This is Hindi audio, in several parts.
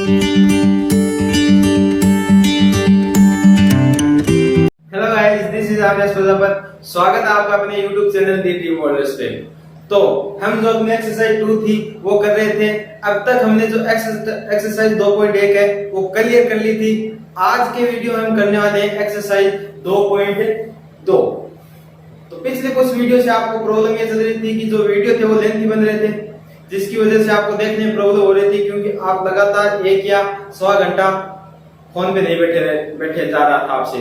हेलो गाइस, दिस इज आकाश प्रजापत। स्वागत है आपका अपने YouTube चैनल दी टीम मॉडल्स पे। तो हम जो अपनी एक्सरसाइज 2 थी वो कर रहे थे। अब तक हमने जो एक्सरसाइज 2.1 है वो क्लियर कर ली थी। आज के वीडियो में हम करने वाले हैं एक्सरसाइज 2.2। तो पिछले कुछ वीडियो से आपको प्रॉब्लम ये चल रही थी कि जो वीडियो थे वो लेंथी बन रहे थे, जिसकी वजह से आपको देखने में प्रॉब्लम हो रही थी, क्योंकि आप लगातार 1 या 1.25 घंटा फोन पे नहीं बैठे जा रहा था आपसे।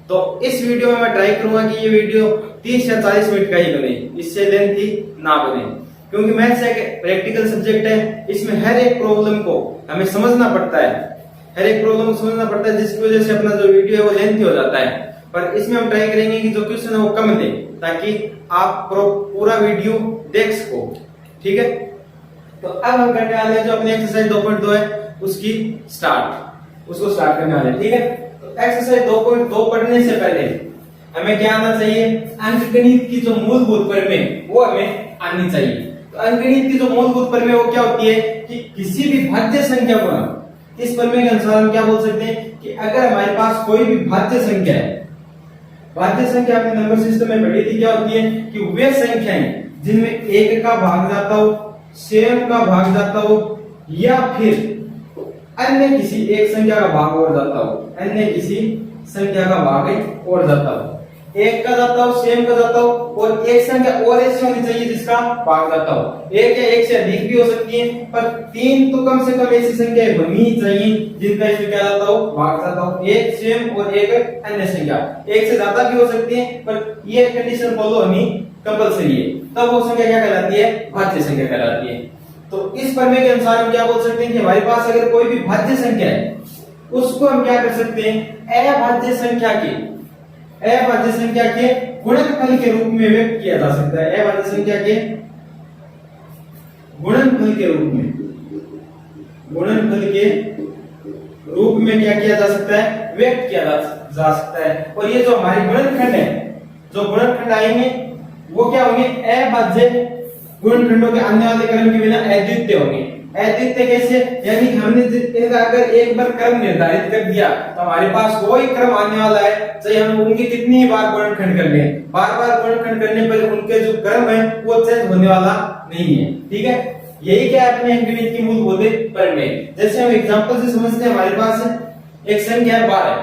तो इस वीडियो में मैं ट्राई करूंगा कि ये वीडियो 30 या 40 मिनट का ही बने, इससे लेंथी ना बने, क्योंकि मैथ्स एक प्रैक्टिकल सब्जेक्ट है। इसमें हर एक प्रॉब्लम को हमें समझना पड़ता है, हर एक प्रॉब्लम को समझना पड़ता है, जिसकी वजह से अपना जो वीडियो है वो लेंथी हो जाता है। पर इसमें हम ट्राई करेंगे कि जो क्वेश्चन है वो कम दे, ताकि आप पूरा वीडियो देख सको। ठीक है, तो अब हम करने वाले हैं जो अपनी एक्सरसाइज 2.2 है उसको स्टार्ट करने वाले हैं। ठीक है, तो एक्सरसाइज 2.2 पढ़ने से पहले हमें क्या आना चाहिए? अंकगणित की जो मूलभूत प्रमेय वो हमें आनी चाहिए। तो अंकगणित की जो मूलभूत प्रमेय वो क्या होती है कि किसी भी भाज्य संख्या को, इस प्रमेय के अनुसार हम क्या बोल सकते हैं कि अगर हमारे पास कोई भी भाज्य संख्या है, भाज्य संख्या अपने नंबर सिस्टम में पढ़ी थी, क्या होती है कि वे संख्याएं जिनमें 1 का भाग जाता हो, स्वयं का भाग जाता हो, या फिर अन्य किसी एक संख्या का भाग और जाता हो, अन्य किसी संख्या का भाग और जाता हो, 1 का जाता हो, स्वयं का जाता हो, और एक संख्या और ऐसी होनी चाहिए जिसका भाग जाता हो। 1 या 1 से अधिक भी हो सकती है, पर 3 तो कम से कम ऐसी संख्या होनी चाहिए जिनका इसमें क्या जाता हो, भाग जाता हो। 1 स्वयं और 1 अन्य संख्या, 1 से ज्यादा भी हो सकती है, पर ये कंडीशन फॉलो होनी कंपलसरी है, तब वो संख्या क्या कहलाती है? भाज्य संख्या कहलाती है। तो इस प्रमेय के अनुसार हम क्या बोल सकते हैं कि हमारे पास अगर कोई भी भाज्य संख्या है, उसको हम क्या कर सकते हैं? अभाज्य संख्या के गुणनफल के रूप में व्यक्त किया जा सकता है। अभाज्य संख्या के गुणनफल के रूप में क्या किया जा सकता है? व्यक्त किया जा सकता है। और ये जो हमारे गुणनखंड है, जो गुणनखंड आएंगे वो क्या होंगे? अभाज्य गुणनखंडों के आने वाले क्रम के बिना अद्वितीय होंगे। अद्वितीय कैसे? यानी हमने इनका अगर एक बार क्रम निर्धारित कर दिया तो हमारे पास वही क्रम आने वाला है, चाहे हम उनके कितनी बार गुणनखंड कर लें। बार बार गुणनखंड करने पर उनके जो क्रम है वो चेंज होने वाला नहीं है। ठीक है, यही क्या है अपने अंकगणित की मूलभूत प्रमेय। जैसे हम एग्जांपल से समझते हैं, हमारे पास एक संख्या है 12।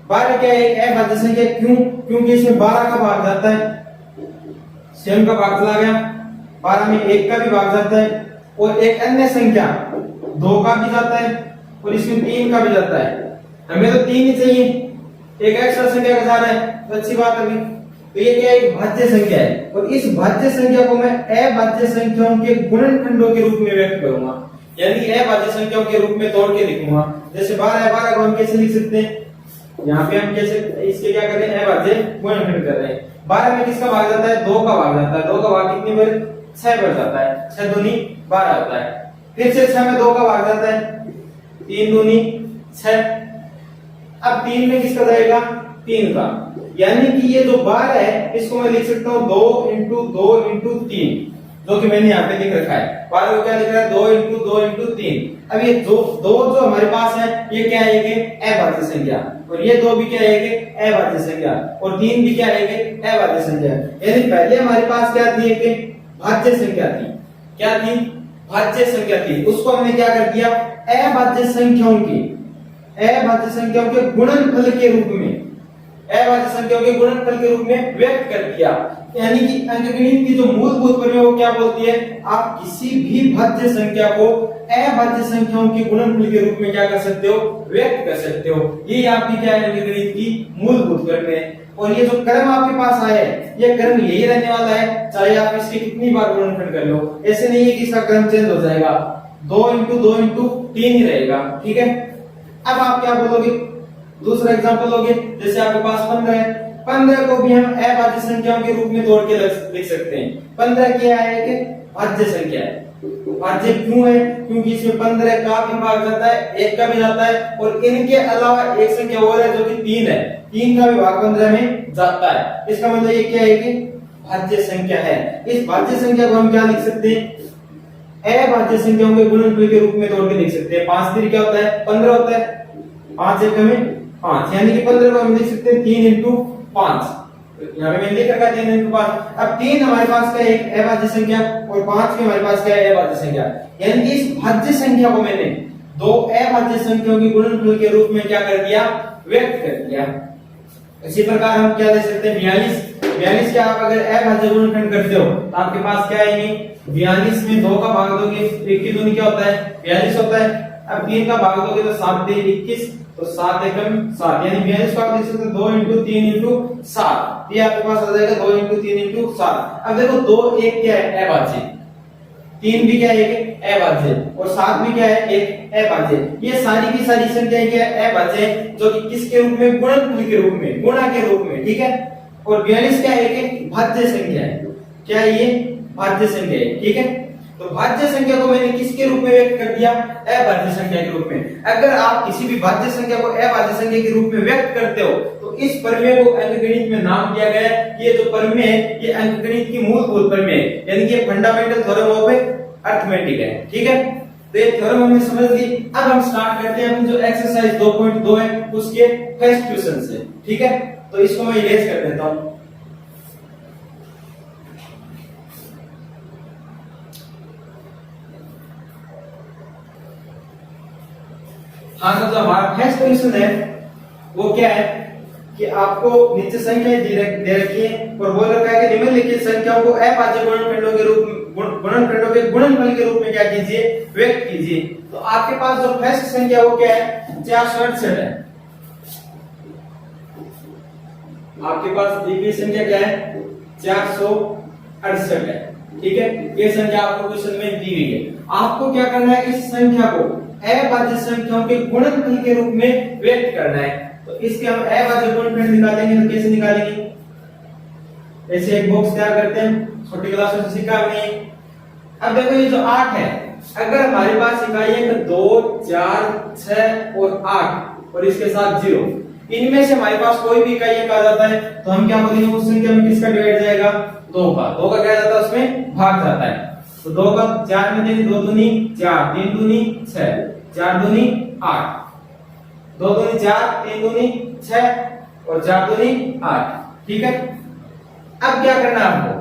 12 क्या है? एक अभाज्य संख्या। क्यों? क्योंकि इसमें 12 का भाग जाता है, स्वयं का भाग चला गया, 12 में 1 का भी भाग जाता है, और एक अन्य संख्या 2 का भी जाता है, और इसमें 3 का भी जाता है। हमें तो 3 ही चाहिए, एक एक्स्ट्रा संख्या का जा रहा है तो अच्छी बात है। तो ये क्या है? एक भाज्य संख्या है, और इस भाज्य संख्या को मैं अभाज्य संख्याओं के गुणनखंडों के रूप में व्यक्त करूंगा, यानी अभाज्य संख्याओं के रूप में तोड़ के लिखूंगा। जैसे 12 को हम कैसे लिख सकते हैं? यहाँ पे हम कैसे इसके क्या कर रहे हैं? अभाज्य गुणनखंड कर रहे हैं। 12 में किसका भाग जाता है? 2 का भाग जाता है। 2 का भाग कितनी बार? 6 बार जाता है। 6 दूनी 12 होता है। फिर से 6 में 2 का भाग जाता है, 3 दूनी 6। अब 3 में किसका जाएगा? 3 का। यानी कि ये जो 12 है इसको मैं लिख सकता हूँ 2 इंटू 2 इंटू 3, जो कि मैंने यहाँ पे लिख रखा है। 12 को क्या लिख रहा है? 2 इंटू 2 इंटू 3। अब ये दो जो हमारे पास है ये क्या है? कि अभाज्य संख्या, और ये 2 भी क्या है? कि अभाज्य संख्या, और 3 भी क्या है? कि अभाज्य संख्या। यानी पहले हमारे पास क्या थी? कि भाज्य संख्या थी। क्या थी? भाज्य संख्या थी। उसको हमने क्या कर दिया? अभाज्य संख्याओं के गुणनफल के रूप में, अभाज्य संख्याओं के गुणनफल के रूप में व्यक्त कर दिया। यानी कि अंकगणित की जो मूलभूत प्रमेय वो क्या बोलती है? आप किसी भी भाज्य संख्या को अभाज्य संख्याओं के गुणनफल के रूप में क्या कर सकते हो? व्यक्त कर सकते हो। ये आपकी क्या है? अंकगणित की मूलभूत प्रमेय। और ये जो क्रम आपके पास आया है, ये क्रम यही रहने वाला है, चाहे आप इसके कितनी बार गुणनखंड कर लो। ऐसे नहीं है कि इसका क्रम चेंज हो जाएगा, 2 इंटू 2 इंटू 3 ही रहेगा। ठीक है, अब आप क्या बोलोगे? दूसरा एग्जांपल लोगे, जैसे आपके पास 15 है। 15 को भी हम अभाज्य संख्याओं के रूप में तोड़ के लिख सकते हैं। 15 क्या है? कि भाज्य संख्या है। भाज्य क्यों है? क्योंकि इसमें 15 का भी भाग जाता है, 1 का भी जाता है, और इनके अलावा एक संख्या और है जो कि 3 है, 3 का भी भाग 15 में जाता है। इसका मतलब ये क्या है? कि भाज्य संख्या है। इस भाज्य संख्या को हम क्या लिख सकते हैं? अभाज्य संख्याओं के गुणनफल के रूप में तोड़ के लिख सकते हैं। 5 3 क्या होता है 15 होता है, 5 1 में 5, यानी कि 15 को हम लिख सकते हैं 3 × 5। यहाँ पे मैंने लिख रखा है 3 × 5। अब 3 हमारे पास क्या है एक अभाज्य संख्या और 5 भी हमारे पास क्या है अभाज्य संख्या, यानी कि इस भाज्य संख्या को मैंने दो अभाज्य संख्याओं के गुणनफल के रूप में क्या कर दिया, व्यक्त कर दिया। इसी प्रकार हम क्या दे सकते हैं 42 क्या आप अगर अभाज्य गुणनखंड करते हो तो आपके पास क्या आएंगे 42 में 2 का भाग दोगे 1 की दूनी क्या होता है 42 होता है। अब 3 का भाग दोगे तो 7 × 21 तो 7 एकम 7, यानी 42 को आप देख सकते हो 2 × 3 × 7, ये आपके पास आ जाएगा 2 × 3 × 7। अब देखो 2 1 क्या है अभाज्य, 3 भी क्या है एक अभाज्य और 7 भी क्या है एक अभाज्य। ये सारी की सारी संख्याएं क्या है अभाज्य है, जो कि किसके रूप में गुणनफल के रूप में, गुणा के रूप में, ठीक है। और 42 क्या है एक भाज्य संख्या है, क्या है ये भाज्य संख्या है, ठीक है। तो भाज्य संख्या को मैंने किसके रूप में व्यक्त कर दिया अभाज्य संख्या के रूप में। अगर आप किसी भी भाज्य संख्या को अभाज्य संख्या के रूप में व्यक्त करते हो तो इस प्रमेय को अंकगणित में नाम दिया गया है कि ये जो प्रमेय है ये अंकगणित की मूलभूत प्रमेय है, यानी कि ये फंडामेंटल थ्योरम ऑफ अरिथमेटिक है, ठीक है। तो ये थ्योरम हमने समझ ली। अब हम स्टार्ट करते हैं जो एक्सरसाइज 2.2 है उसके फर्स्ट क्वेश्चन से, ठीक है। तो इसको मैं इरेज कर देता हूं। हाँ, तो जो हमारा फर्स्ट क्वेश्चन है वो क्या है कि आपको नीचे संख्याएं दे रखी है और बोल रखा है कि निम्नलिखित संख्याओं को अभाज्य गुणनखंडों के रूप गुणनखंडों के गुणनफल के रूप में क्या कीजिए व्यक्त कीजिए। तो आपके पास जो फर्स्ट संख्या वो क्या है 468 है। आपके पास दी गई संख्या क्या है 468 है, ठीक है। ये संख्या आपको क्वेश्चन में दी गई है। आपको क्या करना है इस संख्या को अभाज्य संख्याओं के गुणनफल के रूप में व्यक्त करना है। तो इसके हम अभाज्य गुणनखंड निकालेंगे तो कैसे निकालेंगे, ऐसे एक बॉक्स तैयार करते हैं, छोटी क्लास में सीखा हमने। अब देखो ये जो 8 है, अगर हमारे पास इकाइयां 2 4 6 और 8 और इसके साथ 0, इनमें से हमारे पास कोई भी इकाई आ जाता है तो हम क्या बोलेंगे उस संख्या में किसका डिवाइड जाएगा 2 का क्या जाता है उसमें भाग जाता है। तो 2 का 4 में देंगे 2 दूनी 4 3 दूनी 6 4 दूनी 8, 2 दूनी 4 3 दूनी 6 और 4 दूनी 8, ठीक है। अब क्या करना है आपको,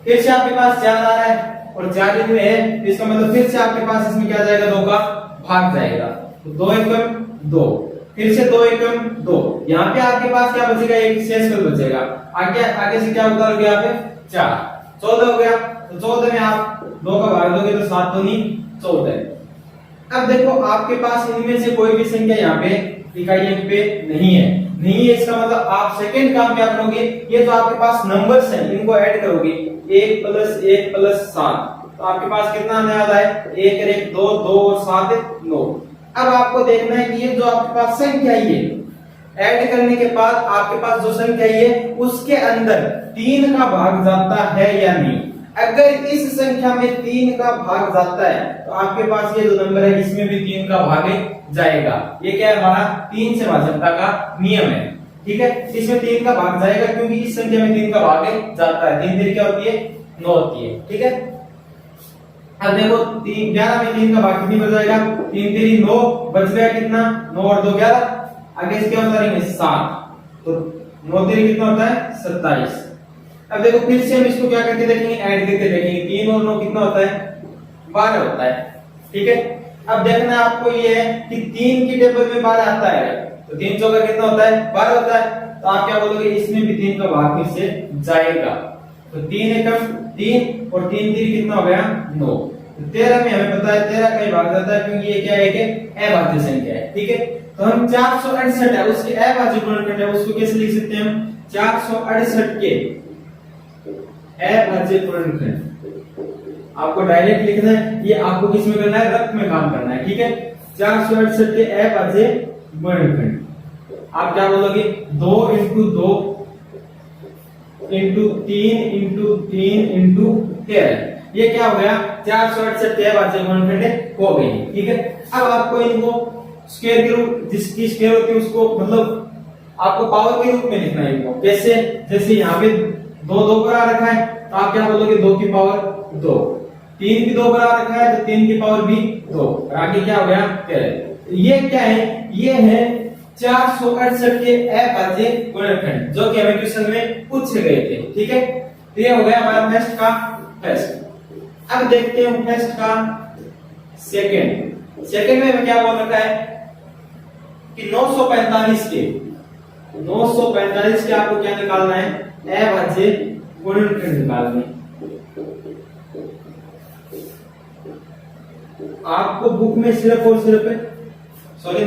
फिर से आपके पास 4 आ रहा है और 4 दिन में है, इसका मतलब फिर से आपके पास इसमें क्या जाएगा 2 का भाग जाएगा। तो 2 एकम 2, फिर से 2 एकम 2, यहाँ पे आपके पास क्या बचेगा एक शेषफल बचेगा। आगे से क्या होता है यहाँ पे 4 14 हो गया। तो 14 में आप 2 का भाग दोगे तो 7 दूनी 14। अब देखो आपके पास इनमें से कोई भी संख्या यहाँ पे इकाई अंक पे नहीं है, इसका मतलब आप सेकंड काम क्या करोगे, ये जो आपके पास नंबर्स हैं इनको ऐड करोगे 1 + 1 + 7, तो आपके पास कितना आने वाला है 1 और 1 2 2 और 7 9। अब आपको देखना है कि ये जो आपके पास संख्या है ऐड करने के बाद आपके पास जो संख्या है उसके अंदर 3 का भाग जाता है या नहीं। अगर इस संख्या में 3 का भाग जाता है तो आपके पास ये जो नंबर है इसमें भी 3 का भाग जाएगा। ये क्या है हमारा 3 से भाजकता का नियम है, ठीक है। इसमें 3 का भाग जाएगा क्योंकि इस संख्या में 3 का भाग जाता है। 3 3 क्या होती है 9 होती है, ठीक है। अब देखो 11 में 3 का भाग कितनी बच जाएगा 3 3 9 बच गया कितना 9 और 2 11, आगे इसके क्या होता है 7, तो 9 3 कितना होता है 27। अब देखो फिर से हम इसको क्या करके देखेंगे ऐड करके देखेंगे, 3 और 9 कितना होता है 12 होता है, ठीक है। अब देखना आपको ये है कि 3 की टेबल में 12 आता है तो 3 चौका कितना होता है 12 होता है। तो आप क्या बोलोगे इसमें भी 3 का भाग फिर से जाएगा। तो 3 एकम 3 और 3 3 कितना हो गया 9। 13 में हमें पता है 13 का ही भाग जाता है क्योंकि ये क्या है कि अभाज्य संख्या है, ठीक है। तो हम 468 है उसके अभाज्य गुणनखंड है उसको कैसे लिख सकते हैं हम 468 के अभाज्य गुणनखंड। आपको डायरेक्ट लिखना है, ये आपको किस में करना है रक्त में काम करना है, ठीक है। 468 के अभाज्य गुणनखंड आप क्या बोलोगे 2 × 2 × 3 × 3 × 13, ये क्या हो गया 468 के अभाज्य गुणनखंड हो गई, ठीक है। अब आपको इनको स्क्वायर के रूप जिसकी स्क्वायर होती है उसको मतलब आपको पावर के रूप में लिखना है इनको। कैसे, जैसे यहाँ पे 2 2 पर आ रखा है तो आप क्या बोलोगे 2 की पावर 2, 3 भी 2 बना रखा है तो 3 की पावर भी 2 और आगे क्या हो गया 13। ये क्या है, ये है 468 के अभाज्य गुणनखंड जो कि हमें क्वेश्चन में पूछे गए थे। ठीक है, तो ये हो गया हमारा फर्स्ट का फर्स्ट। अब देखते हैं फर्स्ट का सेकंड। सेकंड में क्या बोल रखा है कि 945 के आपको क्या निकालना है, अभाज्य गुणनखंड निकालना है। आपको बुक में सिर्फ और सिर्फ सॉरी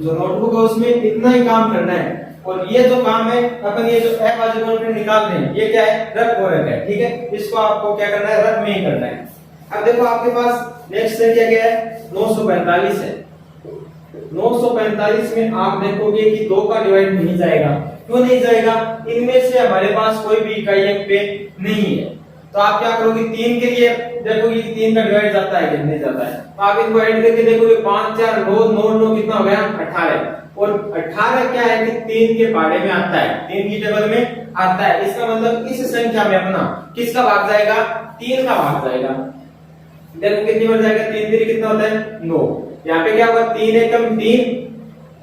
जो नोटबुक है उसमें इतना ही काम करना है और ये जो काम है अपन ये जो अभाज्य गुणनखंड निकाल रहे हैं ये क्या है, रफ हो रखा है। ठीक है, इसको आपको क्या करना है, रफ में ही करना है। अब देखो आपके पास नेक्स्ट संख्या क्या है, 945 है। 945 में आप देखोगे कि 2 का डिवाइड नहीं जाएगा। क्यों नहीं जाएगा, इनमें से हमारे पास कोई भी इकाई अंक पे नहीं है। तो आप क्या करोगे, 3 के लिए देखोगे कि 3 का डिवाइड जाता है कि नहीं जाता है, तो आप इनको ऐड करके देखोगे 5 4 9 9 9 कितना हो गया 18। और 18 क्या है कि 3 के पहाड़े में आता है, 3 की टेबल में आता है। इसका मतलब इस संख्या में अपना किसका भाग जाएगा, 3 का भाग जाएगा। देखो कितनी बार जाएगा, 3 3 कितना होता है 9। यहाँ पे क्या होगा, 3 एकम 3,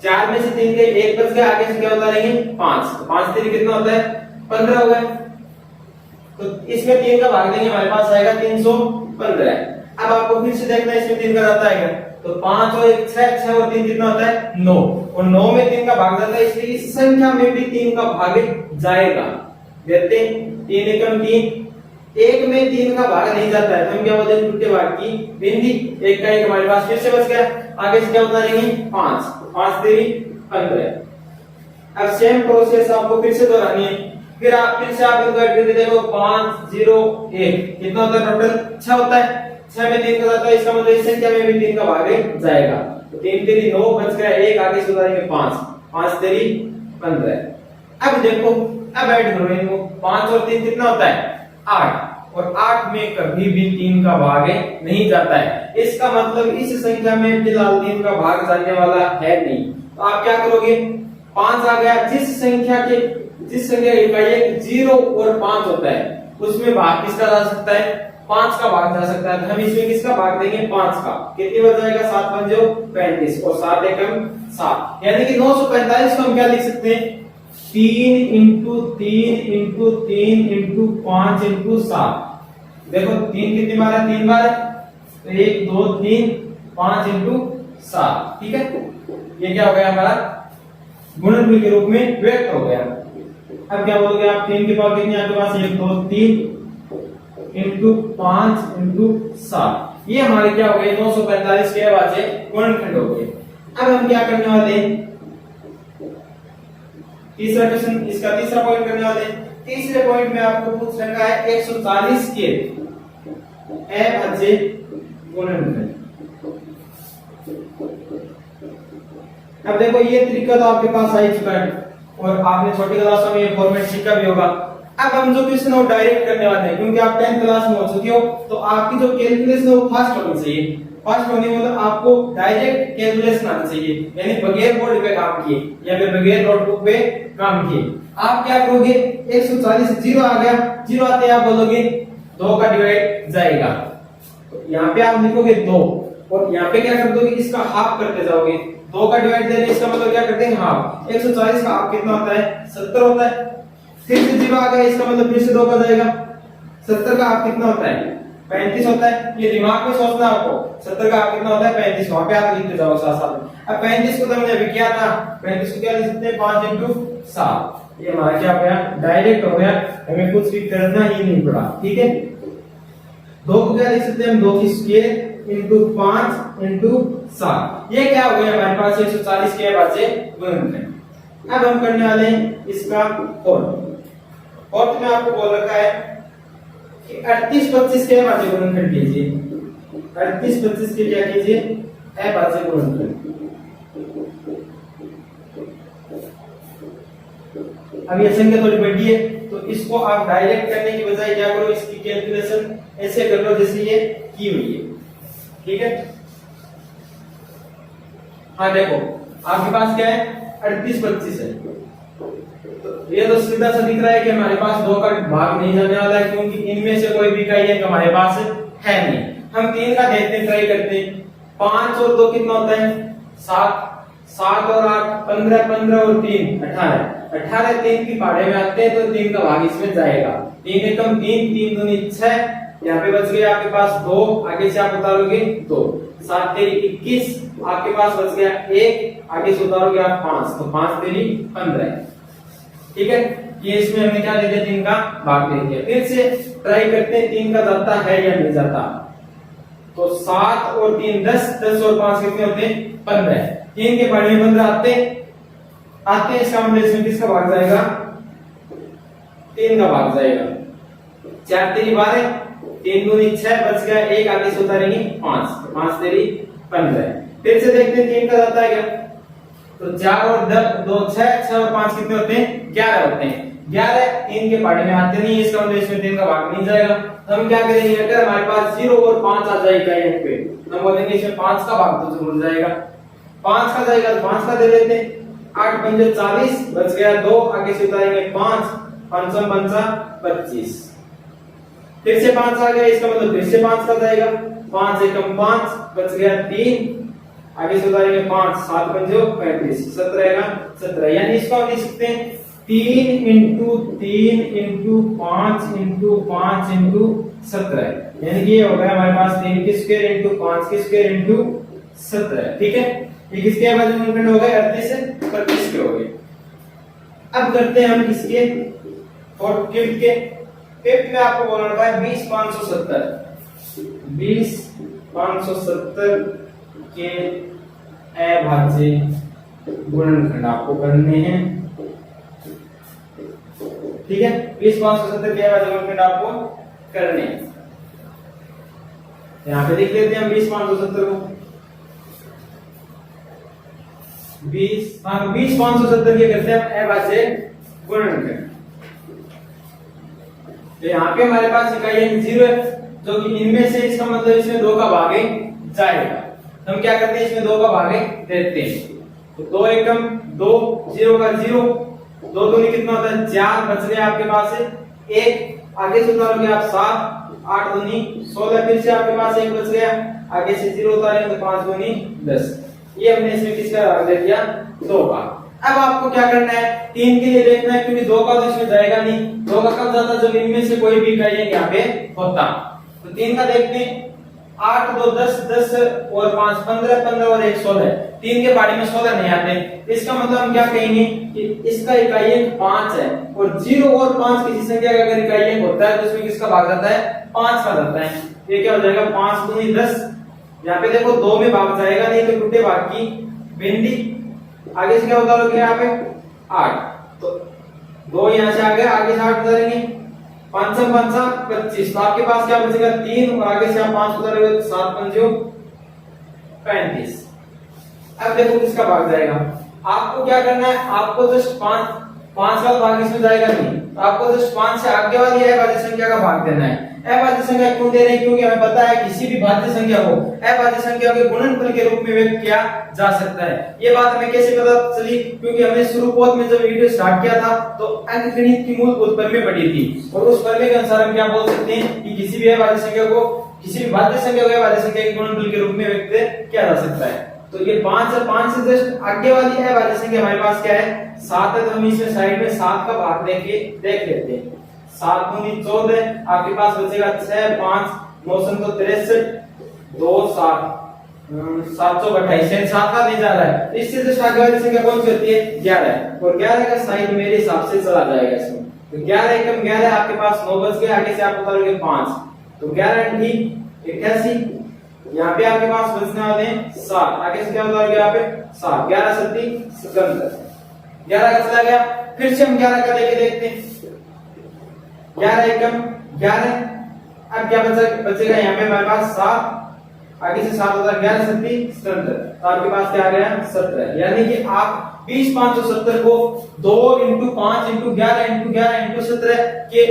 4 में से 3 के 1 बच गया, आगे से क्या होता रहेंगे 5, 5 3 कितना होता है 15 हो गया। तो इसमें 3 का भाग देंगे, हमारे पास आएगा 315। अब आपको फिर से देखना है इसमें 3 का जाता है क्या, तो 5 और 1 6, 6 और 3 कितना होता है 9, और 9 में 3 का भाग जाता है, इसलिए इस संख्या में भी 3 का भाग जाएगा। देखते हैं 3 एकम 3, 1 में 3 का भाग नहीं जाता है तो हम क्या बोलते हैं, टूटे भाग की बिंदी। 1 का 1 हमारे पास फिर से बच गया, आगे से क्या होता रहेंगे 5, 5 3 15। अब सेम प्रोसेस आपको फिर से दोहरानी है। फिर से आप इनको ऐड करके देखो 5 0 1 कितना होता है, टोटल 6 होता है। 6 में 3 का जाता है, इसका मतलब इस संख्या में भी 3 का भाग जाएगा। तो 3 3 9 बच गया, 1 आगे से उतारेंगे 5, 5 3 15। अब देखो, अब ऐड करो इनको, 5 और 3 कितना होता है 8, और 8 में कभी भी 3 का भाग नहीं जाता है। इसका मतलब इस संख्या में फिलहाल 3 का भाग जाने वाला है नहीं। तो आप क्या करोगे, 5 आ गया, जिस संख्या इकाई 0 और 5 होता है उसमें भाग किसका जा सकता है, 5 का भाग जा सकता है। तो हम इसमें किसका भाग देंगे 5 का, कितनी बार जाएगा 7 5 35 और 7 एकम 7, यानी कि 945 को हम क्या लिख सकते हैं, 3 इंटू 3 इंटू 3 इंटू 5 इंटू 7। देखो 3 कितनी बार है, 3 बार है, तो 1 2 3 5 इंटू 7। ठीक है, ये क्या हो गया हमारा गुणनफल के रूप में व्यक्त हो गया। अब क्या बोलोगे आप, 3 की पावर कितनी आपके पास, 1 2 3 इंटू 5 इंटू 7। ये हमारे क्या हो गए 945 के अभाज्य गुणनखंड हो गए। अब हम क्या करने वाले हैं, तीसरा क्वेश्चन, इसका तीसरा पॉइंट करने वाले हैं। तीसरे पॉइंट में आपको पूछ रखा है 140 के अभाज्य गुणनखंड। अब देखो ये तरीका तो आपके पास आ ही चुका है और आपने छोटी क्लासों में ये फॉर्मेट सीखा भी होगा। अब हम जो क्वेश्चन वो डायरेक्ट करने वाले हैं, क्योंकि आप 10th क्लास में हो चुके हो तो आपकी जो कैलकुलेशन है वो फास्ट होनी चाहिए। फास्ट होने मतलब आपको डायरेक्ट कैलकुलेशन आना चाहिए, यानी बगैर बोर्ड पे काम किए या फिर बगैर नोटबुक पे काम किए। आप क्या करोगे, 140 0 आ गया, 0 आते आप बोलोगे 2 का डिवाइड जाएगा, तो यहाँ पे आप लिखोगे 2 और यहाँ पे क्या कर दोगे, इसका हाफ करते जाओगे। 2 का डिवाइड देने इसका मतलब क्या करते हैं हाफ। 140 का हाफ कितना होता है 70 होता है। फिर से 0 आ गया, इसका मतलब फिर से 2 का जाएगा। 70 का हाफ कितना होता है 35 होता है। ये दिमाग में सोचना आपको, 70 का हाफ कितना होता है 35, वहां पे आप लिखते जाओ साथ साथ। अब 35 को तो हमने अभी किया था, 35 को क्या लिख सकते हैं 5 इंटू 7। ये हमारा क्या हो गया, डायरेक्ट हो गया, हमें कुछ भी करना ही नहीं पड़ा। ठीक है, 2 को क्या लिख सकते हैं हम, 2 की स्क्वायर इंटू 5 इंटू 7। ये क्या हो गया हमारे पास 140 के अभाज्य गुणनखंड। अब हम करने वाले हैं इसका फोर्थ में आपको बोल रखा है कि 38 25 के अभाज्य गुणनखंड कीजिए। 38 25 के क्या कीजिए, अभाज्य गुणनखंड। अब ये संख्या थोड़ी बड़ी है तो इसको आप डायरेक्ट करने की बजाय क्या करो, इसकी कैलकुलेशन ऐसे कर लो जैसे ये की हुई है। ठीक है, हाँ देखो आपके पास क्या है 38 25 है, तो ये तो सीधा सा दिख रहा है कि हमारे पास 2 का भाग नहीं जाने वाला है, क्योंकि इनमें से कोई भी इकाई अंक हमारे पास है नहीं। हम 3 का देखते हैं, ट्राई करते हैं। 5 और 2 कितना होता है? 7। 7 और 8 15, 15 और 3 18। 18 3 की पहाड़े में आते हैं तो 3 का भाग इसमें जाएगा। 3 एकम 3, 3 दूनी 6, यहाँ पे बच गया आपके पास 2, आगे से आप उतारोगे 2। 7 तेरी 21, आपके पास बच गया 1, आगे से उतारोगे आप 5, तो 5 तेरी 15। ठीक है, ये इसमें हमने क्या दे दिया? 3 का भाग दे दिया। फिर से ट्राई करते हैं 3 का जाता है या नहीं जाता। तो 7 और 3 10, 10 और 5 कितने होते हैं? 15। 3 के पहाड़े में 15 आते हैं, इसका मतलब इसमें किसका भाग जाएगा? 3 का भाग जाएगा। 4 तेरी 12, 3 दूनी 6, बच गया 1, आगे से उतारेंगे 5, 5 तेरी 15। फिर से देखते हैं 3 का जाता है क्या? तो 4 और 2 6, 6 और 5 कितने होते हैं? 11 होते हैं। 11 3 के पहाड़े में आते नहीं, इसका मतलब इसमें 3 का भाग नहीं जाएगा। तो हम क्या करेंगे? अगर हमारे पास 0 और 5 आ जाएगा यहाँ पे, हम बोलेंगे इसमें 5 का भाग तो जरूर जाएगा। 5 का जाएगा तो 5 का दे देते हैं। 8 पंजे 40, बच गया 2, आगे से उतारेंगे 5, 5 पंचा 25। फिर से 5 आ गया, इसका मतलब फिर से 5 का जाएगा। 5 एकम 5, बच गया 3, आगे से उतारेंगे 5, 7 पंजे 35, 17 रहेगा 17। यानी इसको हम लिख सकते हैं 3 इंटू 3 इंटू 5 इंटू 5 इंटू 17। यानी कि ये हो गया हमारे पास 3 के स्क्वायर इंटू 5 के स्क्वायर इंटू 17। ठीक है, ये किसके एवरेज हो गए? 38 से 35 के हो गए। अब करते हैं हम किसके? और फिफ्थ के। फिफ्थ में आपको बोलना है 20,570। 20,570 के अभाज्य गुणनखंड आपको करने हैं। ठीक है, 20,570 के अभाज्य गुणनखंड आपको करने हैं। यहाँ पे लिख लेते हैं हम 20,570 को। 20,570 के करते हैं अभाज्य गुणनखंड। तो यहाँ पे हमारे पास इकाई 0 है, जो कि इनमें से इसका मतलब इसमें 2 का भागे जाएगा। हम क्या करते हैं? इसमें 2 का भागे देते हैं। तो 2 एकम 2, 0 का 0, 2 दूनी कितना होता है? 4, बच गया आपके पास 1, आगे से उतारोगे आप 7, 8 दूनी 16, फिर से आपके पास 1 बच गया, आगे से 0 उतारेंगे तो 5 दूनी 10। ये हमने इसमें किसका भाग दे दिया? 2 का। अब आपको क्या करना है? 3 के लिए देखना है, क्योंकि 2 का तो इसमें जाएगा नहीं। 2 का कब जाता? जब इनमें से कोई भी इकाई यहाँ पे होता। तो 3 का देखते हैं। 8 2 10, 10 और 5 15, 15 और 1 16। 3 के पहाड़े में 16 नहीं आते। इसका मतलब हम क्या कहेंगे कि इसका इकाई 5 है, और 0 और 5 किसी संख्या का अगर इकाई होता है तो उसमें किसका भाग जाता है? 5 का जाता है। ये क्या हो जाएगा? 5 दूनी 10। यहाँ पे देखो 2 में भाग जाएगा नहीं, तो टूटे भाग की भिंडी। आगे से क्या उतारोगे? यहाँ पे 8, तो 2 यहाँ से आ गया, आगे से 8 उतारेंगे, 5 5 25। तो आपके पास क्या बचेगा? 3, और आगे से आप 5 उतारोगे, 7 पंजो 35। अब देखो किसका भाग जाएगा। आपको क्या करना है? आपको जस्ट 5 का भाग इसमें जाएगा नहीं, तो आपको जस्ट 5 से आगे वाली अभाज्य संख्या का भाग देना है। अभाज्य संख्या क्यों दे रहे हैं? क्योंकि हमें पता है किसी भी भाज्य संख्या को अभाज्य संख्या के गुणनफल के रूप में व्यक्त किया जा सकता है। ये बात हमें कैसे पता चली? क्योंकि हमने शुरुआत में जब वीडियो स्टार्ट किया था तो अंकगणित की मूलभूत प्रमेय पढ़ी थी, और उस प्रमेय के अनुसार हम क्या बोल सकते हैं कि किसी भी अभाज्य संख्या को, किसी भी भाज्य संख्या को अभाज्य संख्या के गुणनफल के रूप में व्यक्त किया जा सकता है। तो ये 5 से जस्ट आगे वाली अभाज्य संख्या हमारे पास क्या है? 7 है, तो हम इसमें साइड में 7 का भाग देख लेते हैं। 7 दूनी 14, आपके पास बचेगा 6 5 9 63 2 7 728। 7 का नहीं जा रहा है, इससे जस्ट आगे वाली संख्या कौन सी होती है? 11, और 11 का साइड मेरे हिसाब से चला जाएगा इसमें। तो 11 एकम 11, आपके पास 9 बच गया, आगे से आप उतारोगे 5, तो 11 ठीक 88। यहाँ पे आपके पास बचने वाले हैं 7, आगे से क्या उतारोगे? यहाँ पे 7, 11 सत्ती 77। 11 का चला गया। फिर से हम 11 का लेके देखते हैं। 11 एकम 11, अब क्या बचेगा? यहाँ पे हमारे पास 7, आगे से 7 होता है 11 सत्ती 77, तो आपके पास क्या आ गया? 17। यानी कि आप 20,570 को 2 इंटू 5 इंटू 11 इंटू 11 इंटू 17 के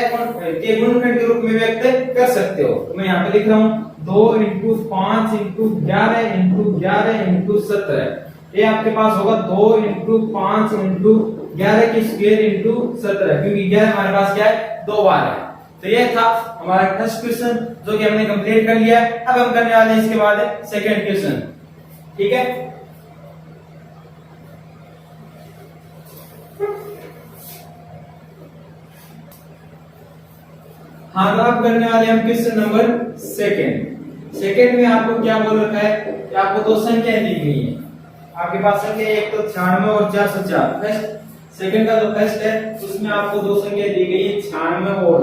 गुणनखंड के रूप में व्यक्त कर सकते हो। तो मैं यहाँ पे लिख रहा हूँ 2 इंटू 5 इंटू 11 इंटू 11 इंटू 17। ये आपके पास होगा 2 इंटू 5 इंटू 11 की स्क्वायर इंटू 17, क्योंकि 11 हमारे पास क्या है? 2 बार है। तो ये था हमारा फर्स्ट क्वेश्चन जो कि हमने कंप्लीट कर लिया है। अब हम करने वाले हैं इसके बाद सेकंड क्वेश्चन, ठीक है। हाँ, तो आप करने वाले हैं क्वेश्चन नंबर सेकंड में आपको क्या बोल रखा है कि आपको दो संख्याएं दी गई है। आपके पास संख्या एक तो 96 और 404। फर्स्ट सेकंड का जो फर्स्ट है उसमें आपको दो संख्या दी गई है 96 और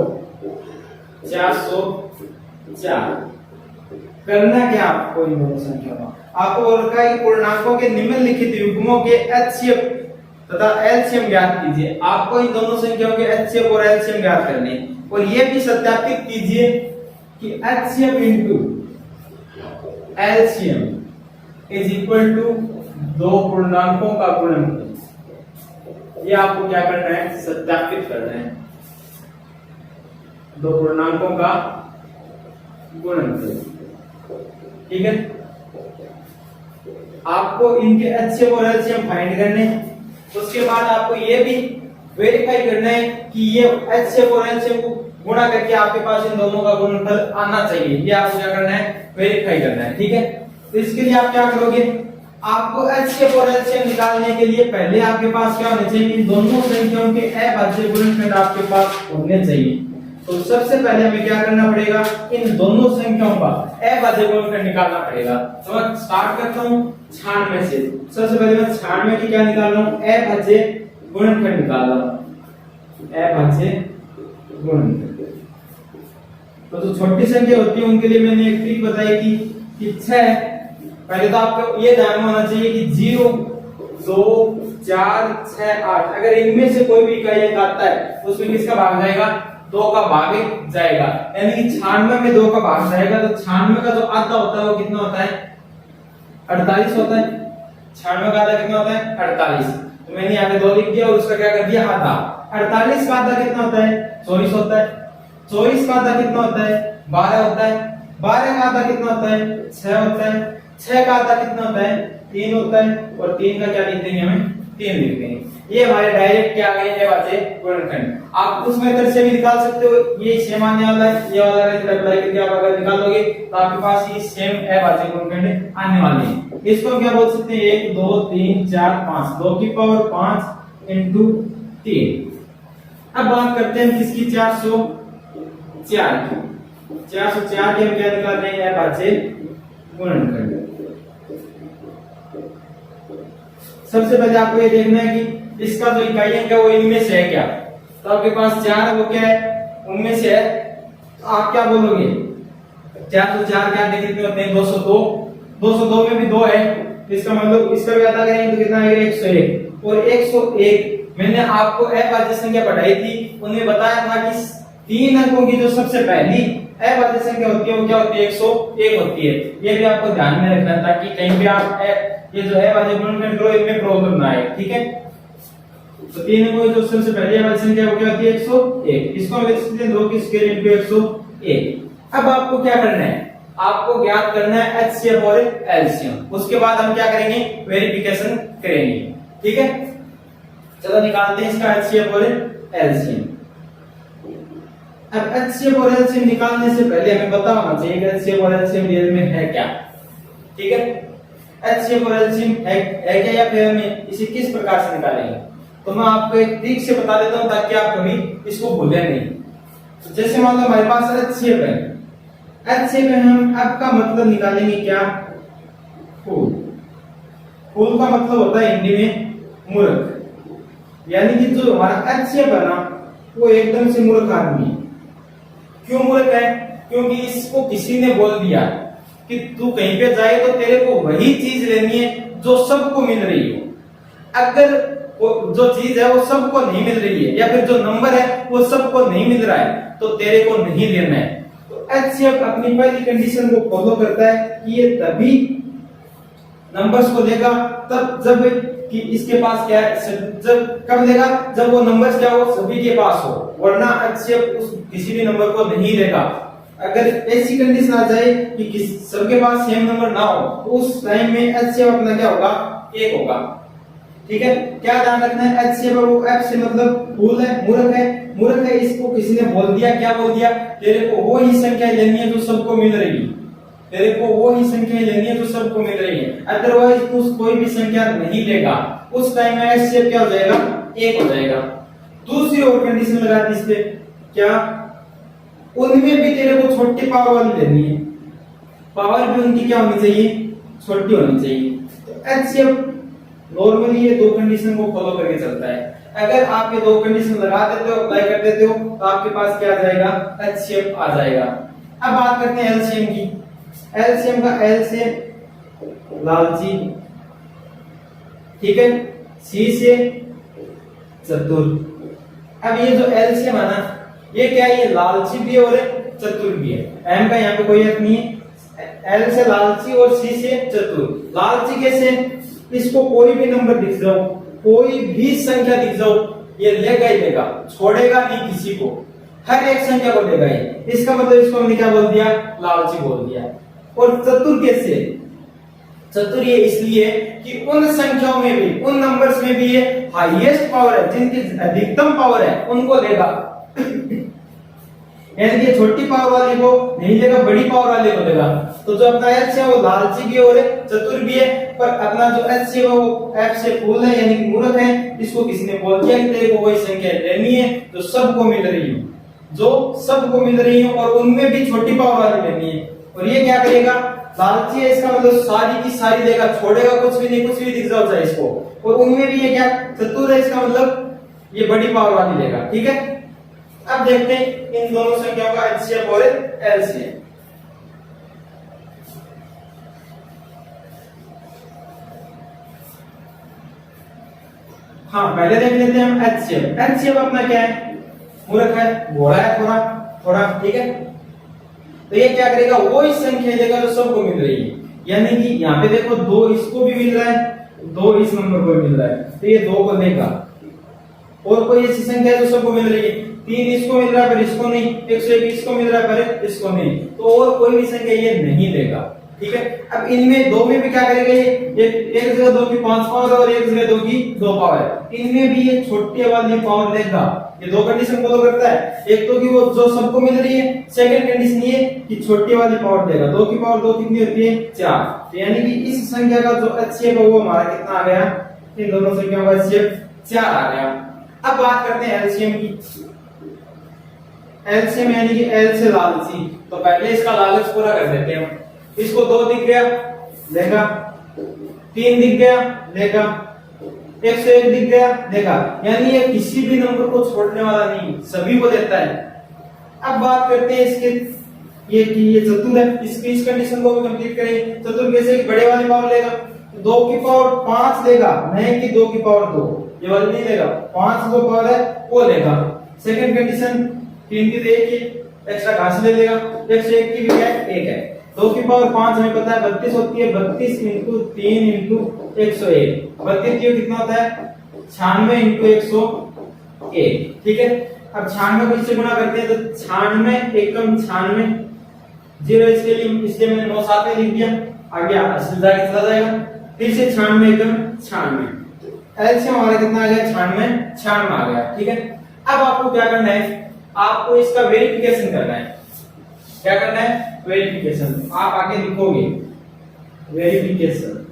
404। करना क्या आपको इन दोनों संख्याओं का, आपको बोल रखा है कि पूर्णांकों के निम्नलिखित युग्मों के एचसीएफ तथा एलसीएम ज्ञात कीजिए। आपको इन दोनों संख्याओं के एचसीएफ और एलसीएम ज्ञात करने हैं और ये भी सत्यापित कीजिए कि HCF into LCM is equal to दो पूर्णांकों का गुणनफल। ये आपको क्या करना है, सत्यापित करना है, दो पूर्णांकों का गुणनफल, ठीक है। आपको इनके एचसीएफ और एलसीएम फाइंड करने, उसके बाद आपको ये भी वेरीफाई करना है कि ये एचसीएफ और एलसीएम को गुणा करके आपके पास इन दोनों का गुणनफल आना चाहिए। ये आपको क्या करना है, वेरीफाई करना है, ठीक है। तो इसके लिए आप क्या करोगे, आपको एचसीएफ और एलसीएम निकालने के लिए पहले आपके पास क्या होना चाहिए, इन दोनों संख्याओं के अभाज्य गुणनखंड आपके पास होने चाहिए। तो सबसे पहले हमें क्या करना पड़ेगा, इन दोनों संख्याओं का अभाज्य गुणनखंड निकालना पड़ेगा। तो मैं स्टार्ट करता हूं 96 से। सबसे पहले मैं 96 की क्या निकाल रहा हूं, अभाज्य गुणनखंड निकाल रहा हूं, अभाज्य गुणनखंड। तो जो छोटी संख्या होती है उनके लिए मैंने एक ट्रिक बताई थी कि 6, पहले तो आपको ये ध्यान में होना चाहिए कि 0, 2, 4, 6, 8 अगर इनमें से कोई भी इकाई अंक आता है उसमें किसका भाग जाएगा, 2 का भाग जाएगा। यानी कि 96 में 2 का भाग जाएगा तो 96 का जो आधा होता है वो कितना होता है, 48 होता है। 96 का आधा कितना होता है, 48। तो मैंने यहाँ पे 2 लिख दिया और उसका क्या कर दिया, आधा। 48 का आधा कितना होता है, 24 होता है। 24 का आधा कितना होता है, 12 होता है। 12 का आधा कितना होता है, 6 होता है। 6 का आधा कितना होता है, 3 होता है। और 3 का क्या लिख देंगे, हमें 3 लिख देंगे। ये हमारे डायरेक्ट क्या आ गए अभाज्य गुणनखंड। आप उस मेथड से भी निकाल सकते हो, ये सेम आने वाला है, ये वाला मेथड अप्लाई करके आप अगर निकालोगे तो आपके पास ये सेम अभाज्य गुणनखंड आने वाले हैं। इसको क्या बोल सकते हैं, 1, 2, 3, 4, 5, 2 की पावर 5 इंटू 3। अब बात करते हैं किसकी, 404 की। 404 के हम क्या निकाल रहे हैं, अभाज्य गुणनखंड। सबसे पहले आपको ये देखना है कि इसका जो इकाई अंक है वो इनमें से है क्या। तो आपके पास 4 वो क्या है, उनमें से है। तो आप क्या बोलोगे, 404 के आधे कितने होते हैं, 202। 202 में भी 2 है, इसका मतलब इसका भी आधा करेंगे तो कितना आएगा, 101। और 101 मैंने आपको अभाज्य संख्या पढ़ाई थी, उन्हें बताया था कि 3 अंकों की जो सबसे पहली अभाज्य संख्या होती है वो क्या होती है, 101 होती है। ये भी आपको ध्यान में रखना ताकि कहीं भी आप ये जो अभाज्य गुणनखंड करो इनमें प्रॉब्लम ना आए, ठीक है। तो 3 अंकों की जो सबसे पहली अभाज्य संख्या वो क्या होती है, 101। इसको हम लिख सकते हैं 2 की स्क्वायर इनटू 101। अब आपको क्या करना है, आपको ज्ञात करना है एचसीएफ और एलसीएम। उसके बाद हम क्या करेंगे, वेरिफिकेशन करेंगे, ठीक है। चलो निकालते हैं इसका एचसीएफ और एलसीएम। अब एचसीएफ और एलसीएम निकालने से पहले हमें पता होना चाहिए कि एचसीएफ और एलसीएम रियल में है क्या, ठीक है। एचसीएफ और एलसीएम है क्या, या फिर हमें इसे किस प्रकार से निकालेंगे, तो मैं आपको एक ट्रिक से बता देता हूं ताकि आप कभी इसको भूलें नहीं। तो जैसे मान लो हमारे पास एचसीएफ है, एचसीएफ में हम अब का मतलब निकालेंगे क्या, फूल। फूल का मतलब होता है हिंदी में मूर्ख। यानी कि जो हमारा एचसीएफ है ना वो एकदम से मूर्ख आदमी है। क्यों मूर्ख है, क्योंकि इसको किसी ने बोल दिया कि तू कहीं पे जाए तो तेरे को वही चीज लेनी है जो सबको मिल रही हो। अगर वो जो चीज है वो सबको नहीं मिल रही है, या फिर जो नंबर है वो सबको नहीं मिल रहा है, तो तेरे को नहीं लेना है। तो एचसीएफ अपनी पहली कंडीशन को फॉलो करता है कि ये तभी नंबर्स को लेगा तब जब कि इसके पास क्या है, जब कब लेगा, जब वो नंबर्स क्या हो, सभी के पास हो, वरना एचसीएफ उस किसी भी नंबर को नहीं लेगा। अगर ऐसी कंडीशन आ जाए कि सबके पास सेम नंबर ना हो तो उस टाइम में एचसीएफ अपना क्या होगा, 1 होगा। ठीक है, क्या ध्यान रखना है, HCF वो F से मतलब फूल है, मूर्ख है, इसको किसी ने बोल दिया, क्या बोल दिया, तेरे को वो ही संख्या लेनी है जो सबको मिल रही है, तेरे को वो ही संख्या लेनी है जो सबको मिल रही है, अदरवाइज तू कोई भी संख्या नहीं लेगा, उस टाइम में HCF क्या हो जाएगा, 1 हो जाएगा। दूसरी और कंडीशन लगा दी इस पे, क्या, उनमें भी तेरे को छोटी पावर वाली लेनी है, पावर भी उनकी क्या होनी चाहिए, छोटी होनी चाहिए। तो HCF नॉर्मली ये दो कंडीशन को फॉलो करके चलता है, अगर आप ये दो कंडीशन लगा देते हो, अप्लाई कर देते हो, तो आपके पास क्या आ जाएगा, HCF आ जाएगा। अब बात करते हैं एलसीएम की, एलसीएम का एल से लालची, ठीक है, सी से चतुर। अब ये जो एलसीएम है ना, ये क्या है, ये लालची भी है और चतुर भी है, एम का यहाँ पे कोई अर्थ नहीं है, एल से लालची और सी से चतुर। लालची कैसे, इसको कोई भी नंबर दिख जाओ, कोई भी संख्या दिख जाओ, ये लेगा ही लेगा, छोड़ेगा नहीं किसी को, हर एक संख्या को लेगा ही, इसका मतलब इसको हमने क्या बोल दिया, लालची बोल दिया। और चतुर कैसे, चतुर ये इसलिए कि उन संख्याओं में भी, उन नंबर्स में भी ये हाईएस्ट पावर है, जिनकी अधिकतम पावर है उनको लेगा, यानी कि छोटी पावर वाले को नहीं लेगा, बड़ी पावर वाले को लेगा। तो जो अपना एच है वो लालची भी और चतुर भी है, पर अपना जो एच है वो एफ से फूल है, यानी कि मूर्ख है, इसको किसी ने बोल दिया कि तेरे को वही संख्या लेनी है जो सबको मिल रही है, जो सबको मिल रही है, और उनमें भी छोटी पावर वाली लेनी है। और ये क्या करेगा, लालची है, इसका मतलब सारी की सारी देगा, छोड़ेगा कुछ भी नहीं, कुछ भी दिख जाओ चाहे इसको। और उनमें भी ये क्या, चतुर है, इसका मतलब ये बड़ी पावर वाली लेगा, ठीक है। अब देखते हैं इन दोनों संख्याओं का एचसीएफ और एलसीएम। हाँ, पहले देख लेते हैं हम एचसीएफ। एचसीएफ अपना क्या है, मूर्ख है, घोड़ा है, थोड़ा थोड़ा, ठीक है। तो ये क्या करेगा, वो इस संख्या लेगा जो सबको मिल रही है, यानी कि यहाँ पे देखो 2 इसको भी मिल रहा है, 2 इस नंबर को मिल रहा है, तो ये 2 को लेगा। और कोई ऐसी संख्या है जो सबको मिल रही है, 3 इसको मिल रहा है पर इसको नहीं, 101 इसको मिल रहा है पर इसको नहीं, तो और कोई भी संख्या ये नहीं लेगा, ठीक है। अब इनमें 2 में भी क्या करेगा, ये एक जगह 2 की 5 पावर और एक जगह 2 की 2 पावर, इनमें भी ये छोटी वाली पावर लेगा। ये 2 कंडीशन फॉलो करता है, एक तो कि वो जो सबको मिल रही है, सेकंड कंडीशन ये कि छोटी वाली पावर देगा। 2 की पावर 2 कितनी होती है, 4। तो यानी कि इस संख्या का जो एचसीएफ है वो हमारा कितना आ गया, इन दोनों संख्याओं का एचसीएफ 4 आ गया। अब बात करते हैं एलसीएम की। एलसीएम यानी कि एल से लालची, तो पहले इसका लालच पूरा कर देते हैं हम। इसको 2 दिख गया, लेगा, 3 दिख गया, लेगा, 101 दिख गया, लेगा, यानी ये किसी भी नंबर को छोड़ने वाला नहीं, सभी को देता है। अब बात करते हैं इसके, ये कि ये चतुर है, इसकी इस कंडीशन को भी कंप्लीट करेंगे। चतुर कैसे, बड़े वाली पावर लेगा, 2 की पावर 5 लेगा, नहीं कि 2 की पावर 2, ये वाली नहीं लेगा, 5 जो पावर है वो लेगा। सेकंड कंडीशन, 3 की 1 की एक्स्ट्रा घास ले लेगा, 101 की भी है 1 है, 2 की पावर 5 हमें पता है 32 होती है, 32 इंटू 3 इंटू 101, 32 कितना होता है 96 इंटू 101, ठीक है। अब 96 को इससे गुणा करते हैं तो 96 एकम 96, 0 इसके लिए इसलिए मैंने 9 साथ में लिख दिया, आगे असलदा कितना जाएगा, फिर से 96 एकम 96, एलसीएम हमारा कितना आ गया, 96 आ गया, ठीक है। अब आपको क्या करना है, आपको इसका वेरिफिकेशन करना है। क्या करना है, वेरिफिकेशन। आप आगे लिखोगे वेरिफिकेशन,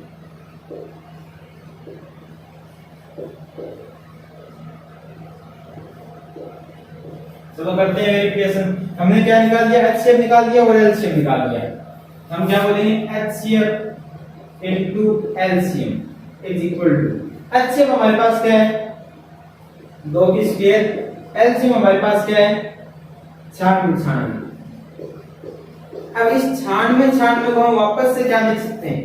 चलो करते हैं वेरिफिकेशन। हमने क्या निकाल दिया, एचसीएफ निकाल दिया और एलसीएम निकाल दिया। हम क्या बोलेंगे, HCF into LCM is equal to, HCF हमारे पास क्या है 2 की स्क्वायर, एलसीएम हमारे पास क्या है 96। अब इस 96 को हम वापस से क्या लिख सकते हैं,